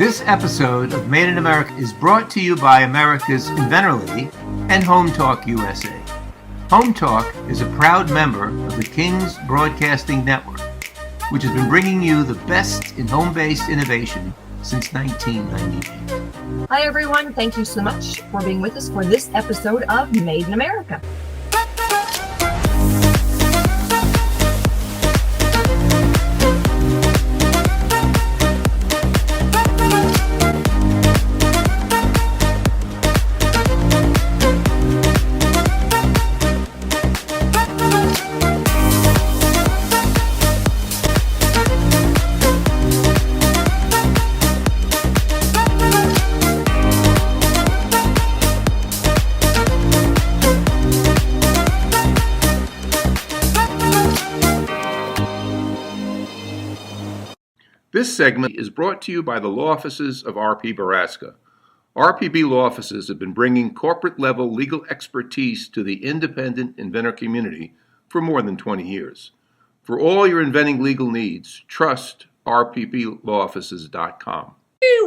This episode of Made in America is brought to you by America's Inventor Lady and Home Talk USA. Home Talk is a proud member of the King's Broadcasting Network, which has been bringing you the best in home-based innovation since 1998. Hi, everyone. Thank you so much for being with us for this episode of Made in America. This segment is brought to you by the law offices of R.P. Baraska. RPB law offices have been bringing corporate-level legal expertise to the independent inventor community for more than 20 years. For all your inventing legal needs, trust rpblawoffices.com.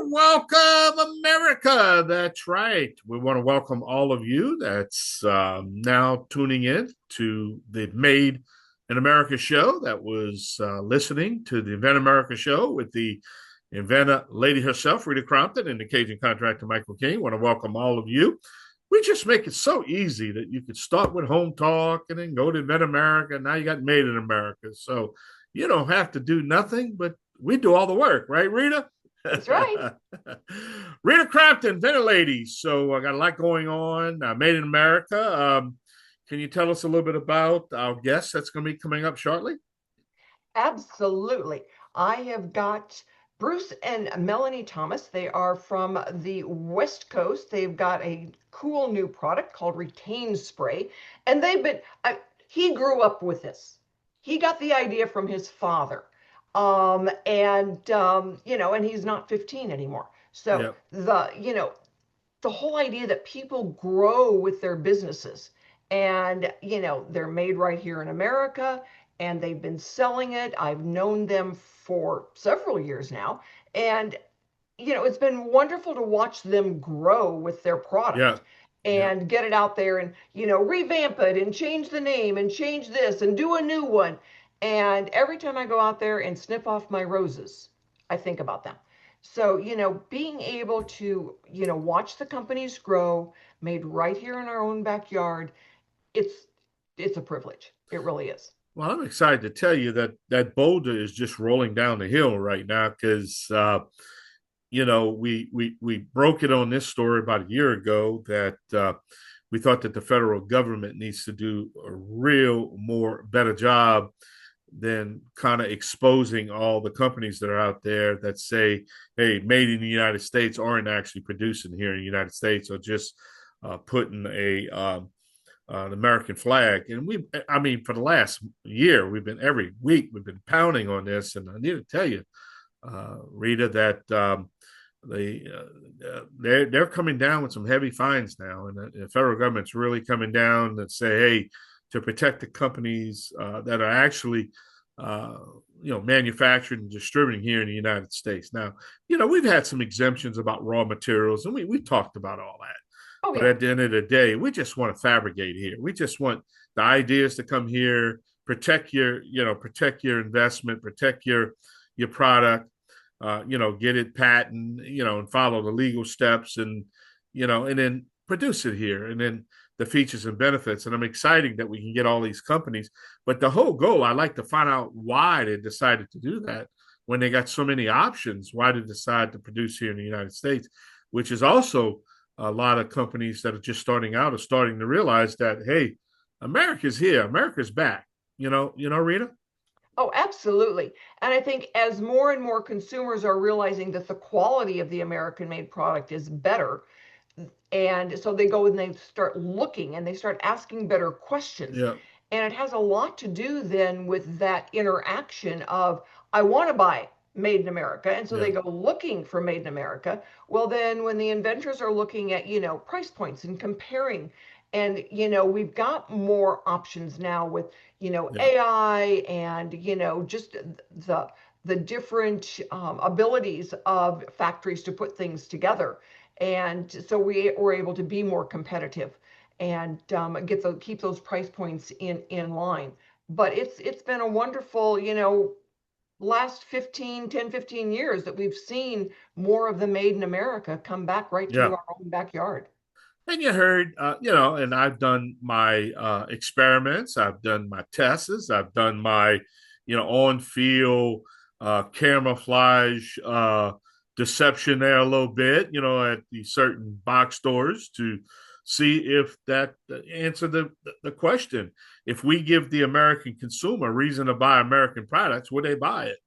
Welcome, America. That's right. We want to welcome all of you that's now tuning in to the Made in America show, that was listening to the Invent America show with the inventor lady herself, Rita Crompton, and the Cajun contractor, Michael King. Want to welcome all of you. We just make it so easy that you could start with Home Talk and then go to Invent America. Now you got Made in America. So you don't have to do nothing, but we do all the work, right, Rita? That's right. Rita Crompton, inventor lady. So I got a lot going on. Made in America. Can you tell us a little bit about our guest that's going to be coming up shortly? Absolutely. I have got Bruce and Melanie Thomas. They are from the West Coast. They've got a cool new product called Retain Spray. And he grew up with this. He got the idea from his father. And he's not 15 anymore. So the whole idea that people grow with their businesses. And, they're made right here in America, and they've been selling it. I've known them for several years now. And, it's been wonderful to watch them grow with their product and get it out there and, revamp it and change the name and change this and do a new one. And every time I go out there and snip off my roses, I think about them. So, being able to, watch the companies grow, made right here in our own backyard, it's a privilege. It really is. Well, I'm excited to tell you that boulder is just rolling down the hill right now because, we broke it on this story about a year ago that we thought that the federal government needs to do a better job than kind of exposing all the companies that are out there that say, hey, made in the United States, aren't actually producing here in the United States, or just putting an American flag. And for the last year, every week we've been pounding on this. And I need to tell you, Rita, that they're coming down with some heavy fines now, and the federal government's really coming down and say, hey, to protect the companies that are actually manufacturing and distributing here in the United States. Now, we've had some exemptions about raw materials, and we talked about all that. Oh, yeah. But at the end of the day, we just want to fabricate here. We just want the ideas to come here, protect your investment, protect your product, get it patent, and follow the legal steps and then produce it here. And then the features and benefits. And I'm excited that we can get all these companies. But the whole goal, I'd like to find out why they decided to do that when they got so many options, why they decide to produce here in the United States, which is also a lot of companies that are just starting out are starting to realize that, hey, America's here. America's back. Rita? Oh, absolutely. And I think as more and more consumers are realizing that the quality of the American-made product is better, and so they go and they start looking and they start asking better questions. Yeah. And it has a lot to do then with that interaction of, I want to buy Made in America. And so they go looking for Made in America. Well, then when the inventors are looking at, price points and comparing, and, we've got more options now with, AI and, just the the different abilities of factories to put things together. And so we were able to be more competitive and keep those price points in line. But it's been a wonderful, last 15 years that we've seen more of the made in America come back right to Yeah. our own backyard. And you heard, and I've done my experiments, I've done my tests, I've done my, on-field camouflage deception there a little bit, at the certain box stores to see if that answer the question. If we give the American consumer a reason to buy American products, would they buy it?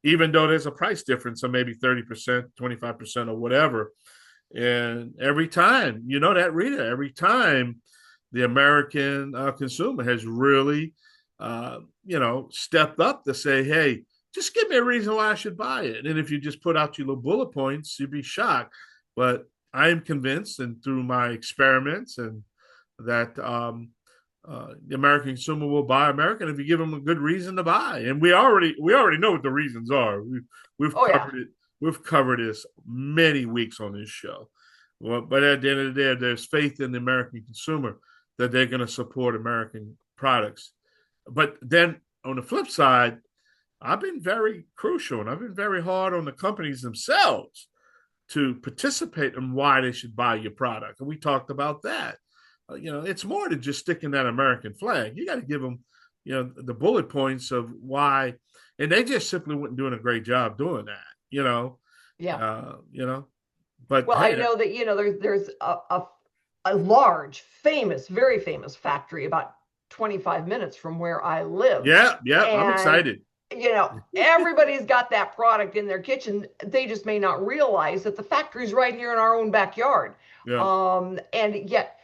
Even though there's a price difference of maybe 30%, 25% or whatever. And every time, that, Rita, every time the American consumer has really, stepped up to say, hey, just give me a reason why I should buy it. And if you just put out your little bullet points, you'd be shocked. But I am convinced, and through my experiments, and that the American consumer will buy American if you give them a good reason to buy. And we already know what the reasons are. We've covered it. We've covered this many weeks on this show. Well, but at the end of the day, there's faith in the American consumer that they're going to support American products. But then on the flip side, I've been very crucial and I've been very hard on the companies themselves to participate in why they should buy your product. And we talked about that. It's more than just sticking that American flag. You got to give them, the bullet points of why. And they just simply weren't doing a great job doing that. Yeah. But well, hey, I know that there's a large, very famous factory about 25 minutes from where I live. Yeah, I'm excited. Everybody's got that product in their kitchen. They just may not realize that the factory's right here in our own backyard. Yeah. And yet,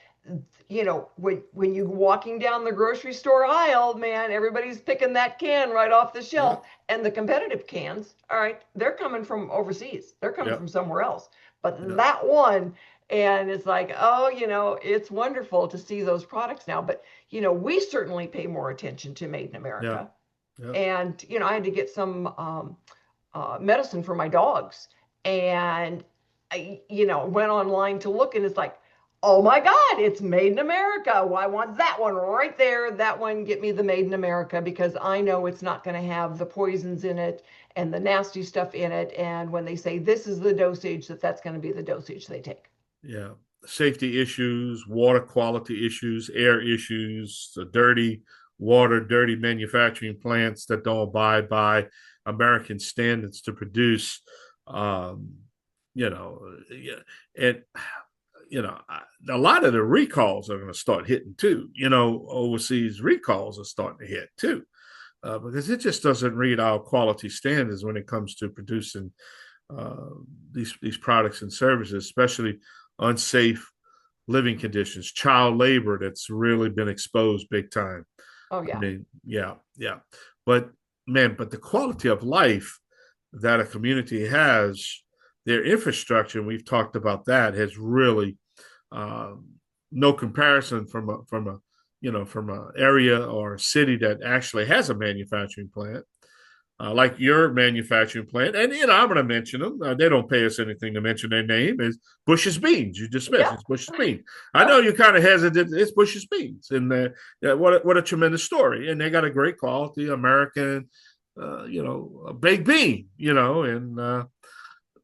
when you're walking down the grocery store aisle, man, everybody's picking that can right off the shelf. Yeah. And the competitive cans, all right, they're coming from overseas. They're coming from somewhere else. But that one, and it's like, it's wonderful to see those products now. But, we certainly pay more attention to Made in America. Yeah. And, I had to get some medicine for my dogs. And, I, went online to look, and it's like, oh my God, it's Made in America. Well, I want that one right there. That one, get me the Made in America, because I know it's not going to have the poisons in it and the nasty stuff in it. And when they say this is the dosage, that's going to be the dosage they take. Yeah. Safety issues, water quality issues, air issues, the dirty water, dirty manufacturing plants that don't abide by American standards to produce, and a lot of the recalls are going to start hitting too. Overseas recalls are starting to hit too, because it just doesn't read our quality standards when it comes to producing these products and services, especially unsafe living conditions, child labor that's really been exposed big time. Oh yeah. I mean, yeah. But the quality of life that a community has, their infrastructure, and we've talked about that, has really no comparison from a area or a city that actually has a manufacturing plant, like your manufacturing plant. And I'm going to mention them. They don't pay us anything to mention their name. Is Bush's Beans. You dismiss It's Bush's Beans. I know you're kind of hesitant. It's Bush's Beans, and what a tremendous story. And they got a great quality American, baked bean. And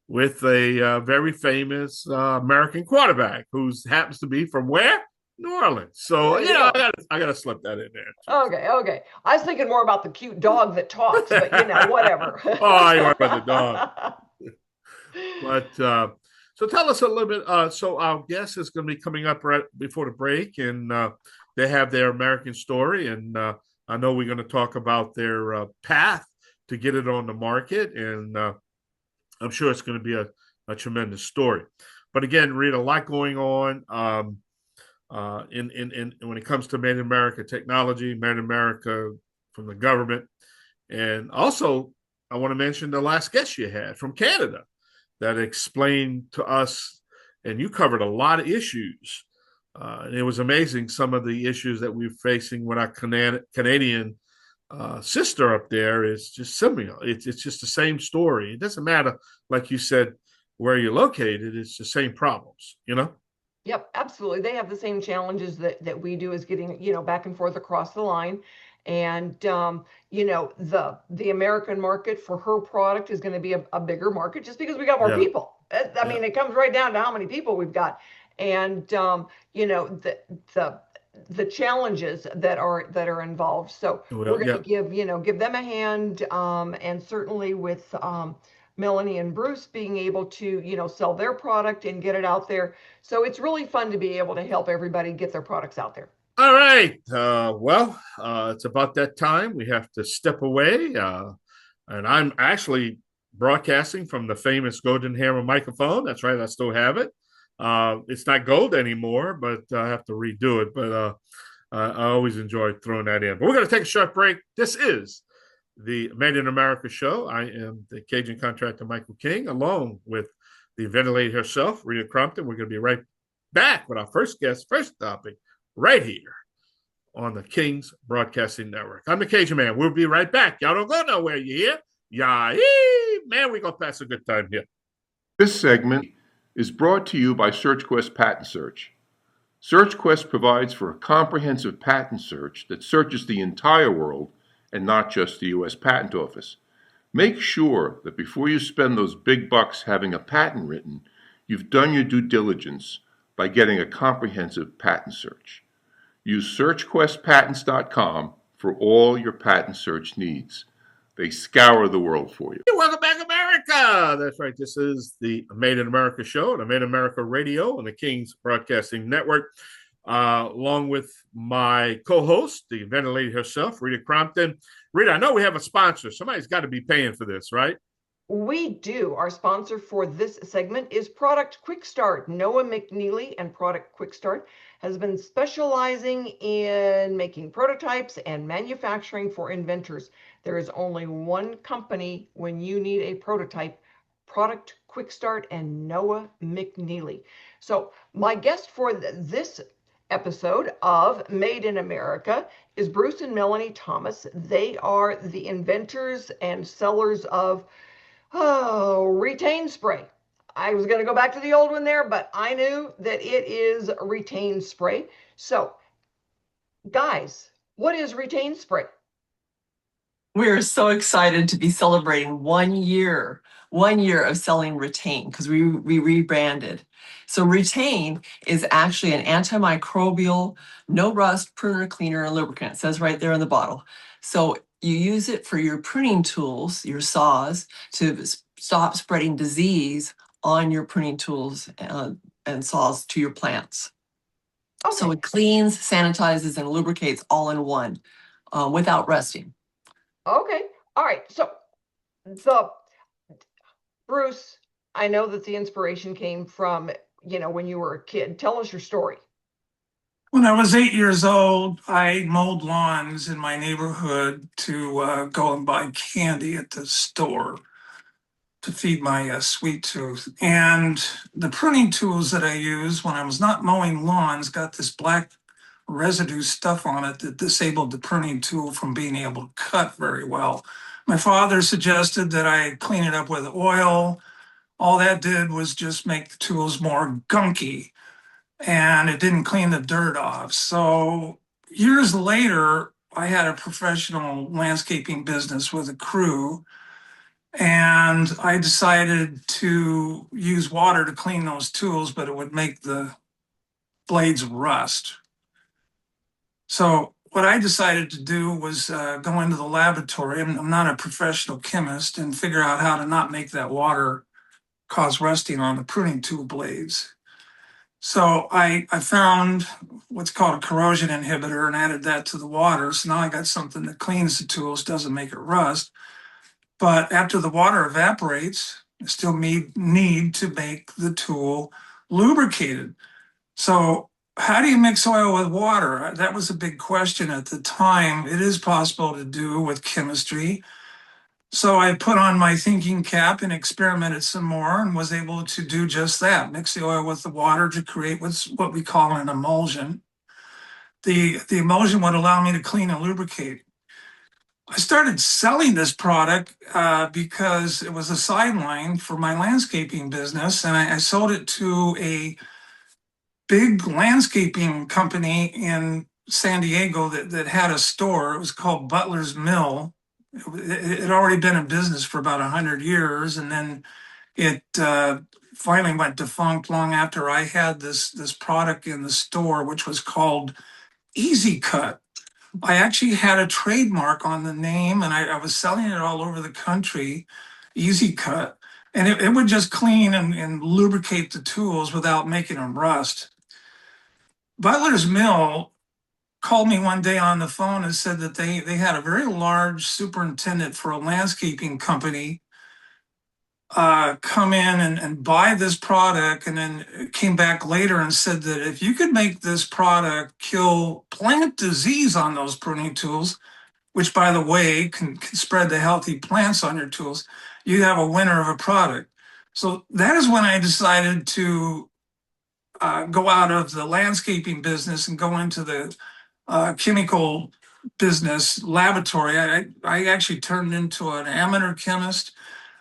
with a very famous American quarterback who happens to be from where? New Orleans. So, I got to slip that in there. Okay. I was thinking more about the cute dog that talks, but, whatever. Oh, you are about the dog. But, so tell us a little bit. So our guest is going to be coming up right before the break, and they have their American story. And I know we're going to talk about their path to get it on the market. And I'm sure it's going to be a tremendous story. But again, Rita, a lot going on. In when it comes to Made in America technology, Made in America from the government. And also, I want to mention the last guest you had from Canada that explained to us, and you covered a lot of issues. And it was amazing, some of the issues that we're facing with our Canadian sister up there is just similar. It's just the same story. It doesn't matter, like you said, where you're located. It's the same problems, you know? Yep, absolutely. They have the same challenges that we do, is getting, back and forth across the line. And the American market for her product is going to be a bigger market just because we got more Yeah. people. I Yeah. mean, it comes right down to how many people we've got. And the the challenges that are involved. So we're Well, going yeah. to give them a hand, and certainly with Melanie and Bruce being able to sell their product and get it out there. So it's really fun to be able to help everybody get their products out there. All right. It's about that time. We have to step away. And I'm actually broadcasting from the famous Golden Hammer microphone. That's right. I still have it. It's not gold anymore, but I have to redo it. But I always enjoy throwing that in. But we're going to take a short break. This is the Made in America show. I am the Cajun contractor, Michael King, along with the ventilator herself, Rita Crompton. We're going to be right back with our first guest, first topic, right here on the King's Broadcasting Network. I'm the Cajun Man. We'll be right back. Y'all don't go nowhere, you hear? Yeah, man, we're going to pass a good time here. This segment is brought to you by SearchQuest Patent Search. SearchQuest provides for a comprehensive patent search that searches the entire world and not just the U.S. Patent Office. Make sure that before you spend those big bucks having a patent written, you've done your due diligence by getting a comprehensive patent search. Use SearchQuestPatents.com for all your patent search needs. They scour the world for you. Welcome back, America. That's right. This is the Made in America show, the Made in America radio, and the King's Broadcasting Network, along with my co-host, the ventilator herself, Rita Crompton. Rita, I know we have a sponsor. Somebody's got to be paying for this, right? We do. Our sponsor for this segment is Product Quick Start. Noah McNeely and Product Quick Start has been specializing in making prototypes and manufacturing for inventors. There is only one company when you need a prototype, Product Quick Start and Noah McNeely. So my guest for this episode of Made in America is Bruce and Melanie Thomas. They are the inventors and sellers of retain spray. I was going to go back to the old one there, but I knew that it is retain spray. So, guys, what is retain spray? We're so excited to be celebrating 1 year of selling Retain, because we rebranded. So Retain is actually an antimicrobial, no rust pruner, cleaner, and lubricant. It says right there in the bottle. So you use it for your pruning tools, your saws, to stop spreading disease on your pruning tools and saws to your plants. Okay. So it cleans, sanitizes, and lubricates all in one without rusting. Okay. All right. So, Bruce, I know that the inspiration came from, when you were a kid. Tell us your story. When I was 8 years old, I mowed lawns in my neighborhood to go and buy candy at the store to feed my sweet tooth. And the pruning tools that I used when I was not mowing lawns got this black residue stuff on it that disabled the pruning tool from being able to cut very well. My father suggested that I clean it up with oil. All that did was just make the tools more gunky, and it didn't clean the dirt off. So years later, I had a professional landscaping business with a crew, and I decided to use water to clean those tools, but it would make the blades rust. So what I decided to do was go into the laboratory. I'm not a professional chemist, and figure out how to not make that water cause rusting on the pruning tool blades. So I found what's called a corrosion inhibitor and added that to the water. So now I got something that cleans the tools, doesn't make it rust. But after the water evaporates, I still need to make the tool lubricated. So how do you mix oil with water? That was a big question at the time. It is possible to do with chemistry. So I put on my thinking cap and experimented some more, and was able to do just that, mix the oil with the water to create what we call an emulsion. The emulsion would allow me to clean and lubricate. I started selling this product because it was a sideline for my landscaping business, and I sold it to a big landscaping company in San Diego that had a store. It was called Butler's Mill. It had already been in business for about 100 years, and then it finally went defunct long after I had this product in the store, which was called Easy Cut. I actually had a trademark on the name, and I was selling it all over the country, Easy Cut. And it would just clean and lubricate the tools without making them rust. Butler's Mill called me one day on the phone and said that they had a very large superintendent for a landscaping company come in and buy this product, and then came back later and said that if you could make this product kill plant disease on those pruning tools, which by the way can spread the healthy plants on your tools, you have a winner of a product. So that is when I decided to go out of the landscaping business and go into the chemical business laboratory. I actually turned into an amateur chemist.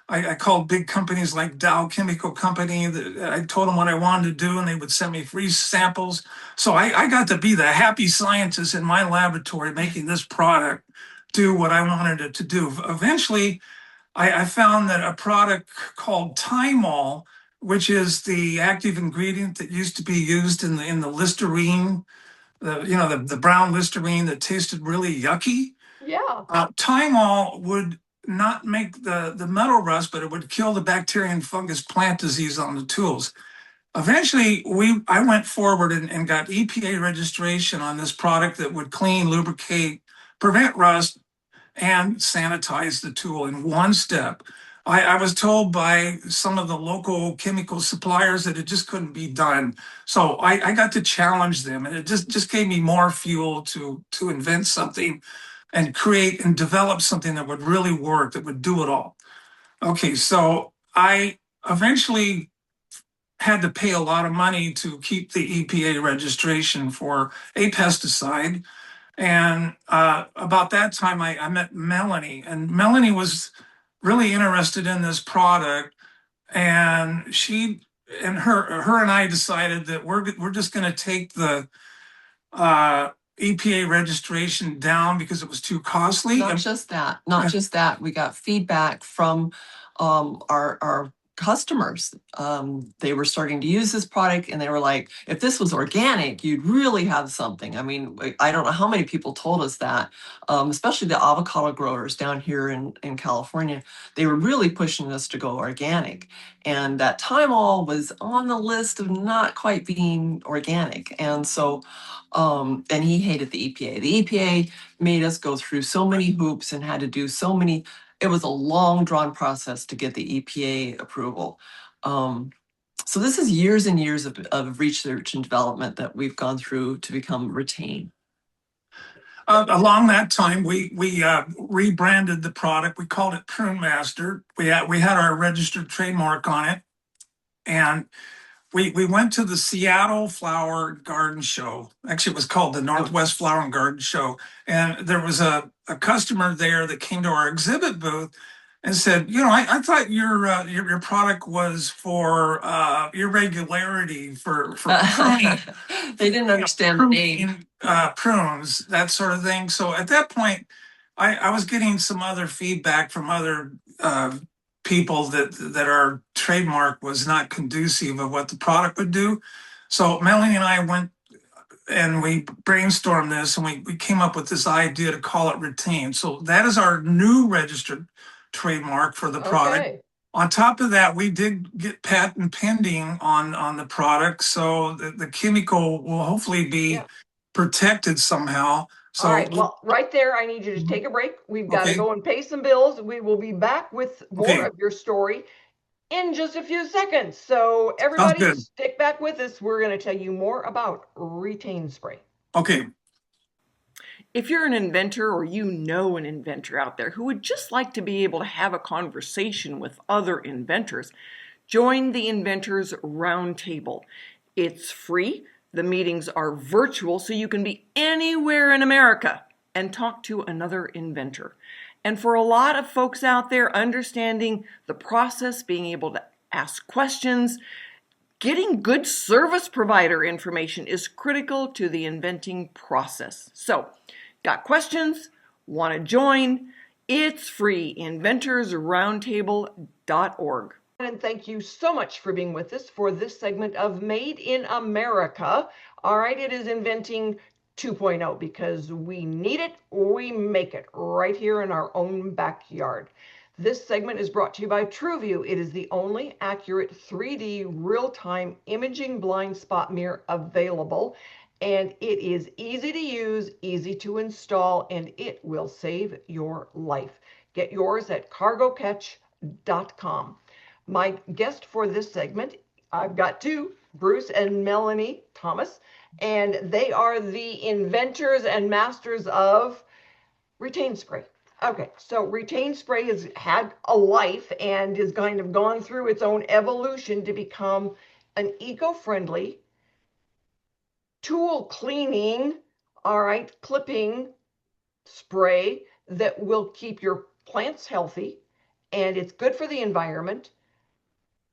I called big companies like Dow Chemical Company. I told them what I wanted to do, and they would send me free samples. So I got to be the happy scientist in my laboratory making this product do what I wanted it to do. Eventually, I found that a product called Thymol, which is the active ingredient that used to be used in the Listerine, the brown Listerine that tasted really yucky. Yeah. Thymol would not make the metal rust, but it would kill the bacteria and fungus plant disease on the tools. Eventually, I went forward and got EPA registration on this product that would clean, lubricate, prevent rust, and sanitize the tool in one step. I was told by some of the local chemical suppliers that it just couldn't be done. So I got to challenge them, and it just gave me more fuel to invent something and create and develop something that would really work, that would do it all. Okay, so I eventually had to pay a lot of money to keep the EPA registration for a pesticide. And about that time, I met Melanie, and Melanie was really interested in this product. And her and I decided that we're just going to take the EPA registration down because it was too costly. Not just that. We got feedback from our customers. They were starting to use this product, and they were like, if this was organic, you'd really have something. I mean, I don't know how many people told us that, especially the avocado growers down here in California. They were really pushing us to go organic. And that Thymol was on the list of not quite being organic. And so, and he hated the EPA. The EPA made us go through so many hoops and had to do so many. It was a long drawn process to get the EPA approval. So this is years and years of research and development that we've gone through to become Retain. Along that time, we rebranded the product. We called it Prune Master. We had our registered trademark on it, and we went to the Seattle Flower Garden Show. Actually, it was called the Northwest Flower and Garden Show. And there was a customer there that came to our exhibit booth and said, I thought your product was for irregularity for pruning. They didn't understand the name. Prunes, that sort of thing. So at that point, I was getting some other feedback from other people that our trademark was not conducive of what the product would do. So Melanie and I went and we brainstormed this, and we came up with this idea to call it Retain. So that is our new registered trademark for the product. Okay. On top of that, we did get patent pending on the product. So the chemical will hopefully be protected somehow. So, all right. Well, right there, I need you to take a break. We've got to go and pay some bills. We will be back with more of your story in just a few seconds. So everybody stick back with us. We're going to tell you more about Retain Spray. Okay. If you're an inventor or you know an inventor out there who would just like to be able to have a conversation with other inventors, join the Inventors Roundtable. It's free. The meetings are virtual, so you can be anywhere in America and talk to another inventor. And for a lot of folks out there, understanding the process, being able to ask questions, getting good service provider information is critical to the inventing process. So, got questions? Want to join? It's free, inventorsroundtable.org. And thank you so much for being with us for this segment of Made in America. All right, it is Inventing 2.0 because we need it, we make it right here in our own backyard. This segment is brought to you by TrueView. It is the only accurate 3D real-time imaging blind spot mirror available. And it is easy to use, easy to install, and it will save your life. Get yours at cargocatch.com. My guest for this segment, I've got two, Bruce and Melanie Thomas, and they are the inventors and masters of retain spray. Okay, so retain spray has had a life and is kind of gone through its own evolution to become an eco-friendly tool cleaning, all right, clipping spray that will keep your plants healthy, and it's good for the environment.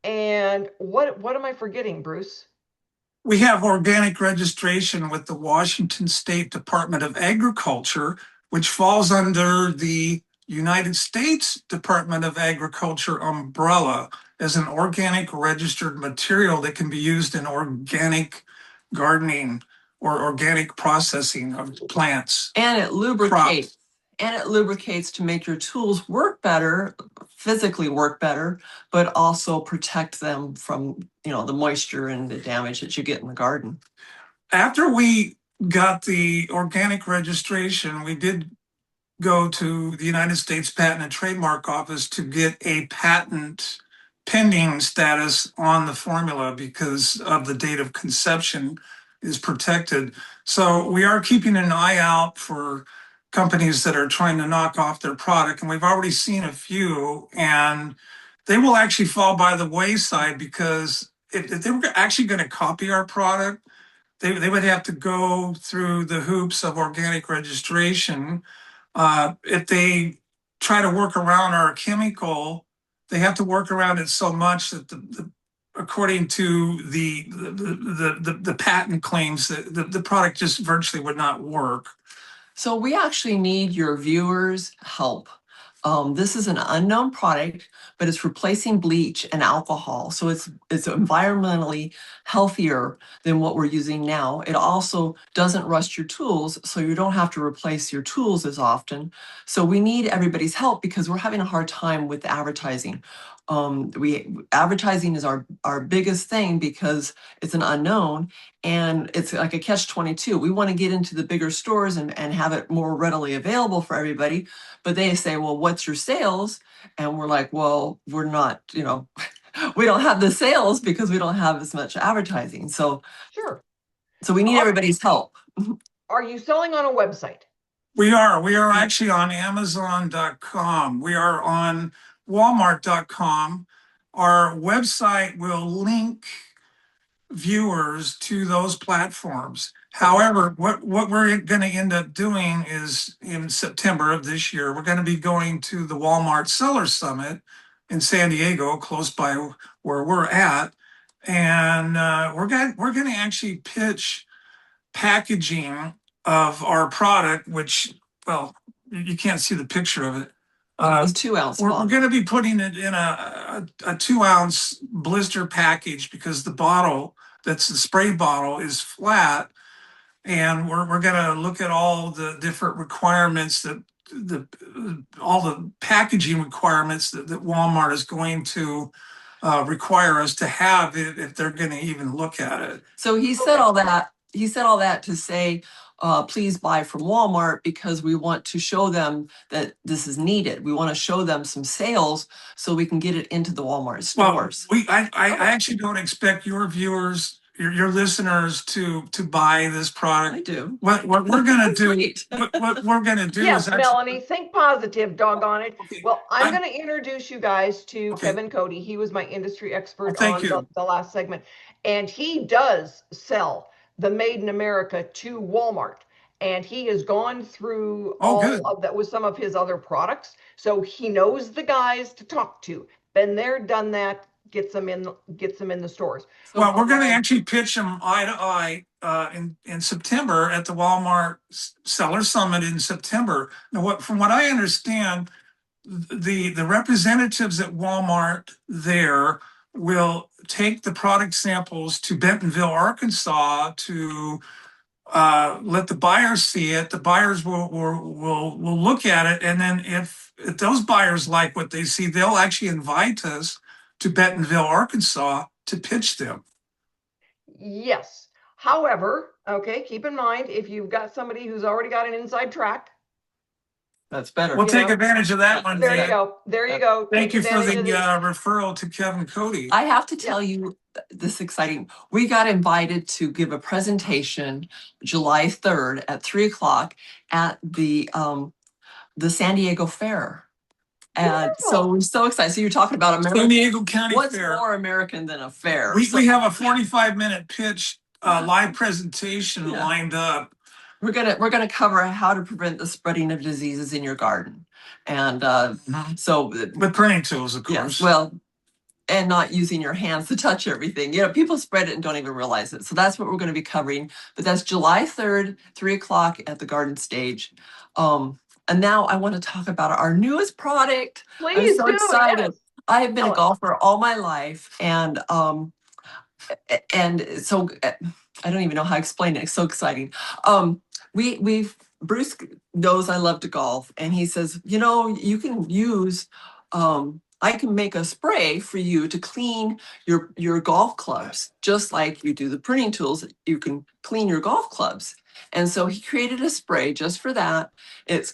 And what am I forgetting, Bruce? We have organic registration with the Washington State Department of Agriculture, which falls under the United States Department of Agriculture umbrella as an organic registered material that can be used in organic gardening or organic processing of plants. And it lubricates. Crops. And it lubricates to make your tools work better, physically work better, but also protect them from, the moisture and the damage that you get in the garden. After we got the organic registration, we did go to the United States Patent and Trademark Office to get a patent pending status on the formula because of the date of conception is protected. So we are keeping an eye out for companies that are trying to knock off their product. And we've already seen a few, and they will actually fall by the wayside because if they were actually going to copy our product, they would have to go through the hoops of organic registration. If they try to work around our chemical, they have to work around it so much that according to the patent claims, the product just virtually would not work. So we actually need your viewers' help. This is an unknown product, but it's replacing bleach and alcohol. So it's environmentally healthier than what we're using now. It also doesn't rust your tools, so you don't have to replace your tools as often. So we need everybody's help because we're having a hard time with advertising. Advertising is our biggest thing because it's an unknown and it's like a catch-22. We want to get into the bigger stores and have it more readily available for everybody, but they say, well, what's your sales? And we're like, well, we're not, we don't have the sales because we don't have as much advertising. So sure. So we need everybody's help. Are you selling on a website? We are actually on Amazon.com. We are on Walmart.com. Our website will link viewers to those platforms. However, what we're going to end up doing is in September of this year, we're going to be going to the Walmart Seller Summit in San Diego, close by where we're at. And we're going to actually pitch packaging of our product, which, well, you can't see the picture of it. It's 2 ounce. We're going to be putting it in a 2 ounce blister package because the bottle, that's the spray bottle, is flat. And we're going to look at all the different requirements that all the packaging requirements that Walmart is going to require us to have if they're going to even look at it. So he said all that. He said all that to say, please buy from Walmart because we want to show them that this is needed. We want to show them some sales so we can get it into the Walmart stores. Well, I actually don't expect your viewers, your listeners to buy this product. I do. What we're going to do, what we're going to do yes, is Melanie, think positive, doggone it. Okay, well, I'm going to introduce you guys to Kevin Cody. He was my industry expert on the last segment, and he does sell the Made in America to Walmart. and he has gone through good. all of that with some of his other products. So he knows the guys to talk to. Been there, done that, gets them in the stores. Well, we're going to actually pitch them eye to eye in September at the Walmart Seller Summit in September. Now, from what I understand, the representatives at Walmart there will take the product samples to Bentonville, Arkansas, to let the buyers see it. The buyers will look at it, and then if those buyers like what they see, they'll actually invite us to Bentonville, Arkansas, to pitch them. Yes. However, okay, keep in mind, if you've got somebody who's already got an inside track, that's better. We'll take advantage of that one. There you go. There you go. Thank you for the referral to Kevin Cody. I have to tell you this exciting. We got invited to give a presentation July 3rd at 3:00 at the San Diego Fair. And so we're so excited. So you're talking about America. San Diego County What's Fair. more American than a fair? We have a 45-minute pitch live presentation lined up. We're gonna cover how to prevent the spreading of diseases in your garden, and so with pruning tools, of course. Yes, well, and not using your hands to touch everything. You know, people spread it and don't even realize it. So that's what we're going to be covering. But that's July 3rd, 3:00 at the Garden Stage. And now I want to talk about our newest product. Please I'm so excited. Yes. I have been a golfer all my life, and so I don't even know how to explain it. It's so exciting. Bruce knows I love to golf, and he says, you know, you can use I can make a spray for you to clean your golf clubs, just like you do the pruning tools. You can clean your golf clubs. And so he created a spray just for that. It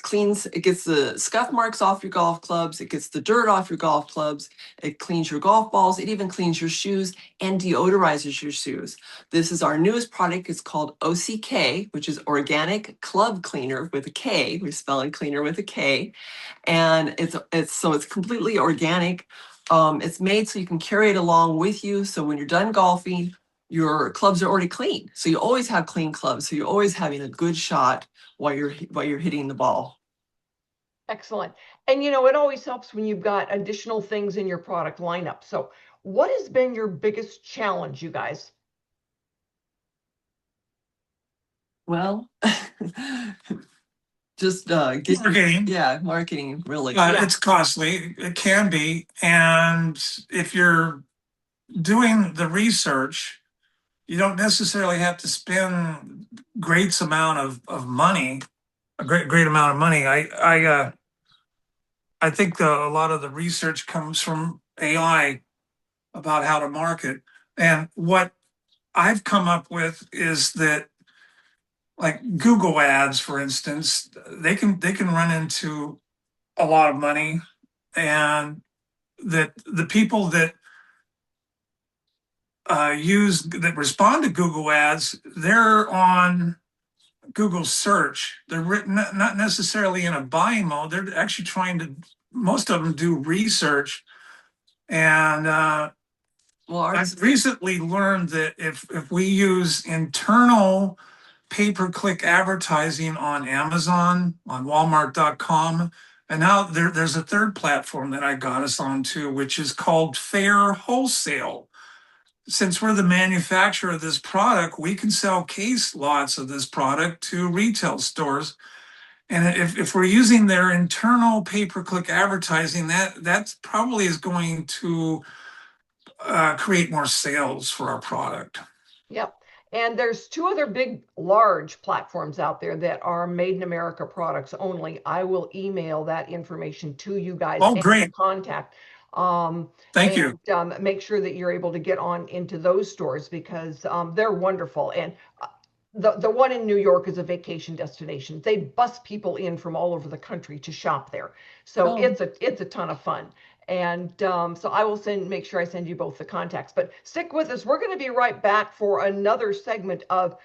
gets the scuff marks off your golf clubs. It gets the dirt off your golf clubs. It cleans your golf balls. It even cleans your shoes and deodorizes your shoes. This is our newest product. It's called OCK, which is Organic Club Cleaner with a K. We're spelling cleaner with a K. And it's completely organic. It's made so you can carry it along with you. So when you're done golfing, your clubs are already clean. So you always have clean clubs. So you're always having a good shot while you're hitting the ball. Excellent. And you know, it always helps when you've got additional things in your product lineup. So what has been your biggest challenge, you guys? Well, just marketing. Yeah, marketing really. It's costly. It can be. And if you're doing the research, you don't necessarily have to spend great amount of money, a great amount of money. I think a lot of the research comes from AI about how to market. And what I've come up with is that, like Google ads, for instance, they can run into a lot of money, and that the people that respond to Google ads, they're on Google search. They're written not necessarily in a buying mode. They're actually most of them do research. And I've recently learned that if we use internal pay-per-click advertising on Amazon, on Walmart.com, and now there's a third platform that I got us onto, which is called Fair Wholesale. Since we're the manufacturer of this product, we can sell case lots of this product to retail stores. And if we're using their internal pay-per-click advertising, that probably is going to create more sales for our product. Yep. And there's two other big, large platforms out there that are Made in America products only. I will email that information to you guys. Oh, great. Contact. Thank you. Make sure that you're able to get on into those stores, because they're wonderful. And the one in New York is a vacation destination. They bus people in from all over the country to shop there. So it's a ton of fun. And so I will make sure I send you both the contacts. But stick with us. We're going to be right back for another segment of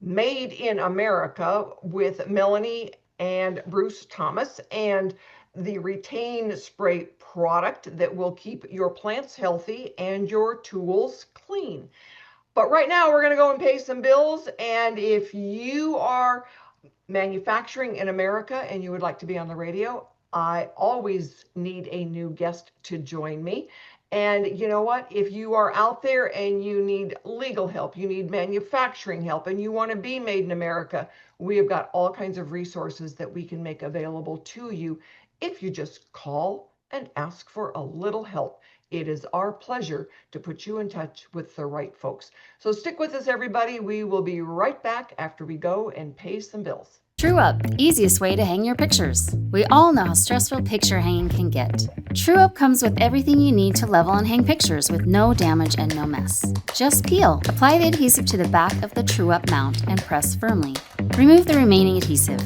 Made in America with Melanie and Bruce Thomas, and the Retain Spray product that will keep your plants healthy and your tools clean. But right now we're going to go and pay some bills. And if you are manufacturing in America and you would like to be on the radio, I always need a new guest to join me. And you know what? If you are out there and you need legal help, you need manufacturing help, and you want to be made in America, we have got all kinds of resources that we can make available to you if you just call and ask for a little help. It is our pleasure to put you in touch with the right folks. So stick with us, everybody. We will be right back after we go and pay some bills. TrueUp, easiest way to hang your pictures. We all know how stressful picture hanging can get. TrueUp comes with everything you need to level and hang pictures with no damage and no mess. Just peel, apply the adhesive to the back of the TrueUp mount and press firmly. Remove the remaining adhesive.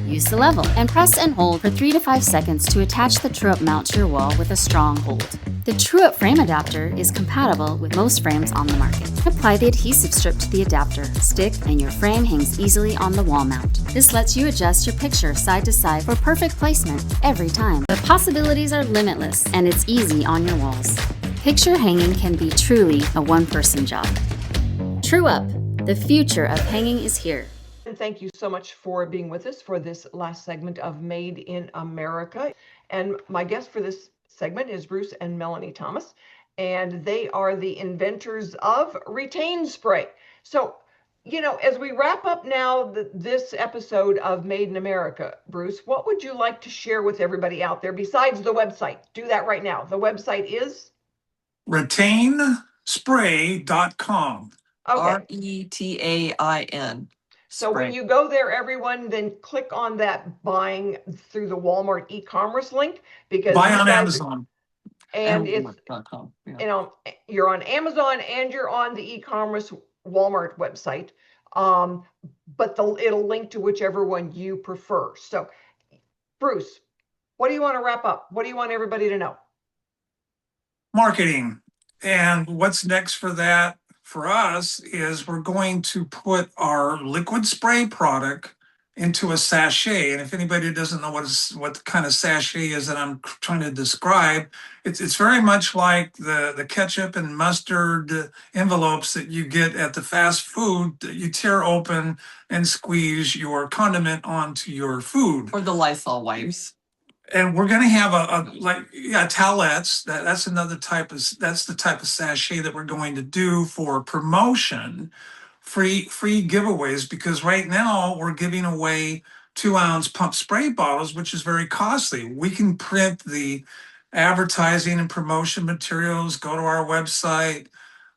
Use the level and press and hold for 3 to 5 seconds to attach the TrueUp mount to your wall with a strong hold. The TrueUp frame adapter is compatible with most frames on the market. Apply the adhesive strip to the adapter, stick, and your frame hangs easily on the wall mount. This lets you adjust your picture side to side for perfect placement every time. The possibilities are limitless, and it's easy on your walls. Picture hanging can be truly a one-person job. TrueUp, the future of hanging is here. And thank you so much for being with us for this last segment of Made in America. And my guest for this segment is Bruce and Melanie Thomas, and they are the inventors of Retain Spray. So, you know, as we wrap up now this episode of Made in America, Bruce, what would you like to share with everybody out there besides the website? Do that right now. The website is? Retainsspray.com. Okay. RETAIN. So when you go there, everyone, then click on that buying through the Walmart e-commerce link, because buy on Amazon. And it's, yeah. you know, you're on Amazon and you're on the e-commerce Walmart website. But it'll link to whichever one you prefer. So Bruce, what do you want to wrap up? What do you want everybody to know? Marketing. And what's next for that for us is we're going to put our liquid spray product into a sachet. And if anybody doesn't know what kind of sachet is that I'm trying to describe, it's very much like the ketchup and mustard envelopes that you get at the fast food that you tear open and squeeze your condiment onto your food. Or the Lysol wipes. And we're going to have towelettes. That's another that's the type of sachet that we're going to do for promotion, free giveaways, because right now we're giving away 2-ounce pump spray bottles, which is very costly. We can print the advertising and promotion materials, go to our website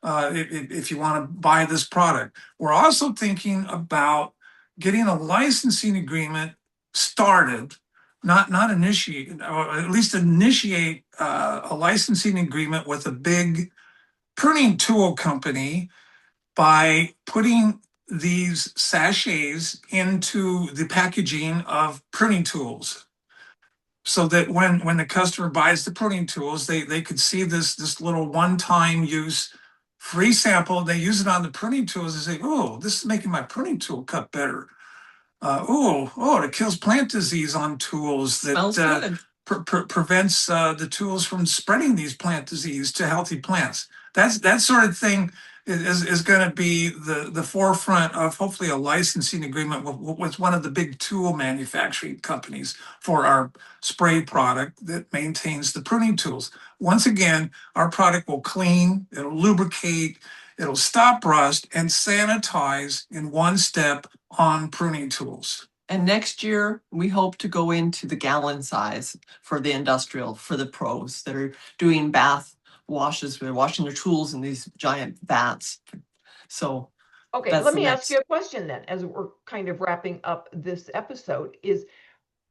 if you want to buy this product. We're also thinking about getting a licensing agreement started. Not initiate, or at least initiate a licensing agreement with a big pruning tool company by putting these sachets into the packaging of pruning tools, so that when the customer buys the pruning tools, they could see this little one-time use free sample. They use it on the pruning tools and say, "Oh, this is making my pruning tool cut better." It kills plant disease on tools that prevents the tools from spreading these plant disease to healthy plants. That sort of thing is going to be the forefront of hopefully a licensing agreement with one of the big tool manufacturing companies for our spray product that maintains the pruning tools. Once again, our product will clean, it'll lubricate, it'll stop rust and sanitize in one step on pruning tools. And next year, we hope to go into the gallon size for the industrial, for the pros that are doing bath washes. They're washing their tools in these giant vats. So, okay, let me ask you a question then, as we're kind of wrapping up this episode. Is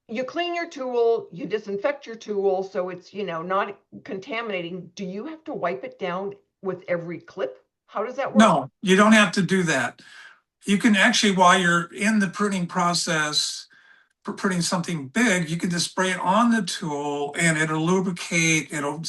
you clean your tool, you disinfect your tool so it's, not contaminating. Do you have to wipe it down with every clip? How does that work? No, you don't have to do that. You can actually, while you're in the pruning process, pruning something big, you can just spray it on the tool and it'll lubricate, it'll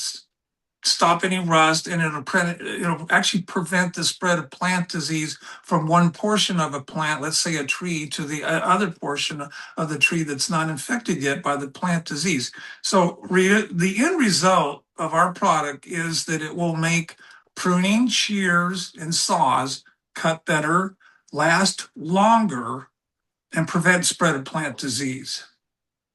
stop any rust, and it'll actually prevent the spread of plant disease from one portion of a plant, let's say a tree, to the other portion of the tree that's not infected yet by the plant disease. So the end result of our product is that it will make pruning shears and saws cut better, last longer, and prevent spread of plant disease.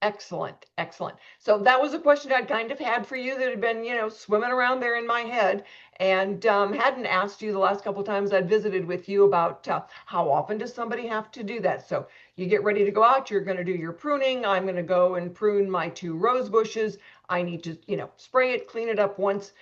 Excellent, excellent. So that was a question I'd kind of had for you that had been, swimming around there in my head, and hadn't asked you the last couple times I'd visited with you about how often does somebody have to do that. So you get ready to go out, you're going to do your pruning. I'm going to go and prune my 2 rose bushes. I need to, spray it, clean it up once,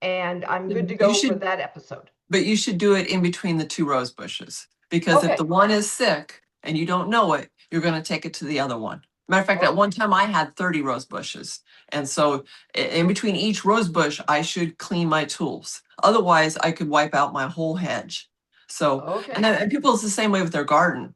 and I'm good to go for that episode. But you should do it in between the 2 rose bushes, because if the one is sick and you don't know it, you're going to take it to the other one. Matter of fact, at one time I had 30 rose bushes. And so in between each rose bush, I should clean my tools. Otherwise, I could wipe out my whole hedge. So, and people, it's the same way with their garden.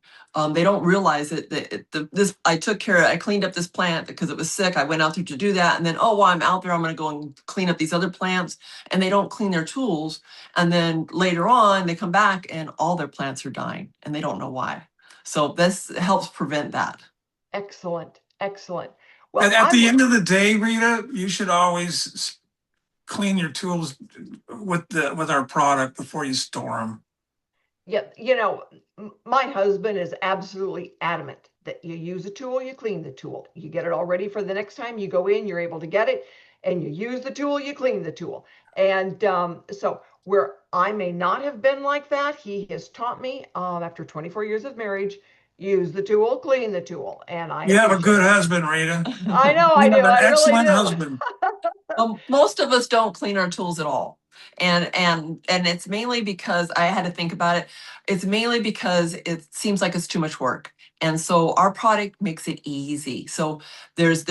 They don't realize that I cleaned up this plant because it was sick. I went out there to do that. And then, while I'm out there, I'm going to go and clean up these other plants. And they don't clean their tools. And then later on, they come back and all their plants are dying and they don't know why. So this helps prevent that. Excellent, excellent. Well, and at the end of the day, Rita, you should always clean your tools with our product before you store them. Yeah, my husband is absolutely adamant that you use a tool, you clean the tool. You get it all ready for the next time you go in, you're able to get it, and you use the tool, you clean the tool. And so where I may not have been like that, he has taught me after 24 years of marriage, use the tool, clean the tool. And you have a good husband, Rita. I know, I do. I excellent really husband. Most of us don't clean our tools at all. And it's mainly because I had to think about it. It's mainly because it seems like it's too much work. And so our product makes it easy. So there's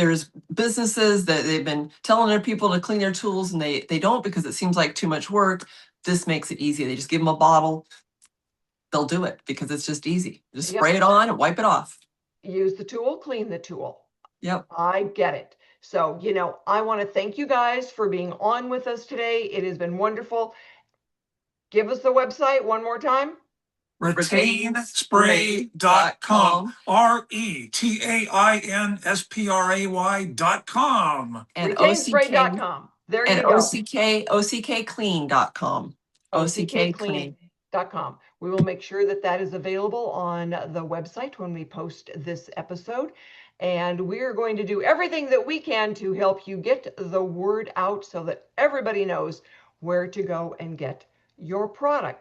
businesses that they've been telling their people to clean their tools and they don't because it seems like too much work. This makes it easy. They just give them a bottle. They'll do it because it's just easy. Just spray it on and wipe it off. Use the tool, clean the tool. Yep. I get it. So, I want to thank you guys for being on with us today. It has been wonderful. Give us the website one more time. Retainspray.com. RETAINSPRAY.com. And Retainspray.com. There you go. OCKclean.com. OCKclean.com. We will make sure that is available on the website when we post this episode. And we're going to do everything that we can to help you get the word out so that everybody knows where to go and get your product.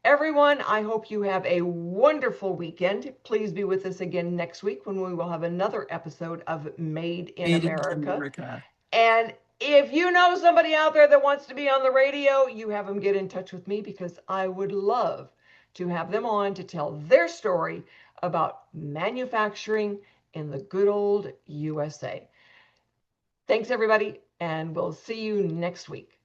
Everyone, I hope you have a wonderful weekend. Please be with us again next week when we will have another episode of Made in America. And if you know somebody out there that wants to be on the radio, you have them get in touch with me because I would love to have them on to tell their story about manufacturing in the good old USA. Thanks, everybody, and we'll see you next week.